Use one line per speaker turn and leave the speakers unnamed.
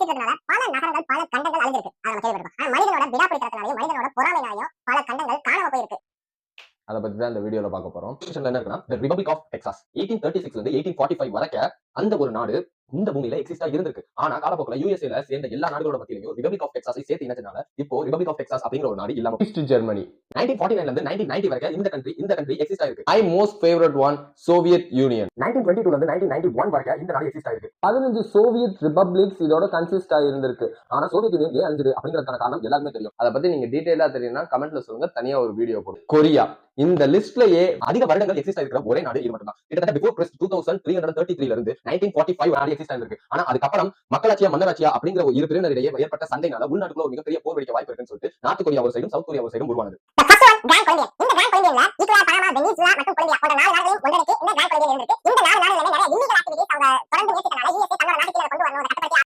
வெளியிட்டதுனால பல நகரங்கள் பல கண்டங்கள் அழிஞ்சிருக்கு. அதை நம்ம கேள்விப்பட்டிருக்கோம். ஆனா மனிதனோட விடாப்பிடித்தனத்தினாலையும் மனிதனோட பொறாமைனாலையும் பல கண்டங்கள் காணாம போயிருக்கு.
அதை பத்தி தான் இந்த வீடியோல பார்க்க போறோம். என்ன இருக்குன்னா, the Republic of Texas 1836 இருந்து 1845 வரைக்கும் அந்த ஒரு நாடு இந்த பூமியில எக்ஸிஸ்டா இருந்திருக்கு. ஆனா காலப்போக்குல யுஎஸ்ஏல சேர்ந்த எல்லா நாடுகளோட மத்தியிலையும் ரிபப்ளிக் ஆஃப் டெக்சாஸை சேர்த்து இணைச்சதுனால இப்போ ரிபப்ளிக் ஆஃப் டெக்சாஸ் அப்படிங்கிற ஒரு நாடு இல்லாம ஈஸ்ட் ஜெர்மனி 1949 ல இருந்து 1990 வரைக்கும் இந்த கண்ட்ரி எக்ஸிஸ்ட் ஆயிருக்கு. I most favourite one Soviet union 1922 ல இருந்து 1991 வரைக்கும் இந்த நாடு எக்ஸிஸ்ட் ஆயிருக்கு. 15 சோவியத் ரிபப்ளிக்ஸ் இதோட கன்சிஸ்ட் ஆயிருந்திருக்கு. ஆனா சோவியத் யூனியன் ஏன் அழிஞ்சது அப்படிங்கறதுக்கான காரணம் எல்லாருமே தெரியும். அதை பத்தி நீங்க டீடைலா தெரியும்னா கமெண்ட்ல சொல்லுங்க, தனியா ஒரு வீடியோ போடு. கொரியா இந்த லிஸ்ட்லயே அதிக வருடங்கள் எக்ஸிஸ்ட் ஆயிருக்கிற ஒரே நாடு இது மட்டும் தான். கிட்டத்தட்ட பிஃபோர் கிறிஸ்ட் 2333 ல இருந்து 1945 நாடு எக்ஸிஸ்ட் ஆயிருக்கு. ஆனா அதுக்கப்புறம் மக்களாட்சியா மன்னராட்சியா அப்படிங்கிற ஒரு இரு பிரிவினரிடையே ஏற்பட்ட சண்டைனால உள்நாட்டுக்குள்ள ஒரு மிகப்பெரிய போர் வெடிக்க வாய்ப்பு இருக்குன்னு சொல்லிட்டு நார்த் கொரியா ஒரு சைடும் சவுத் கொரியா ஒரு சைடும் உருவானது.
இந்த கிராண்ட் கொலம்பியன்ல ஈக்குவலா பனாமா, வெனிசுலா மற்றும் கொலம்பியா போன்ற 4 நாடுகளையும் ஒன்றிணைத்து இந்த கிராண்ட் கொலம்பியன் இருந்திருக்கு. இந்த 4 நாடுகளிலுமே நிறைய இல்லீகல் ஆக்டிவிட்டீஸ் அவங்க தொடர்ந்து முயற்சிக்கிறனால யுஎஸ்ஏ தன்னோட நாட்டுக்குள்ள கொண்டு வரணும்.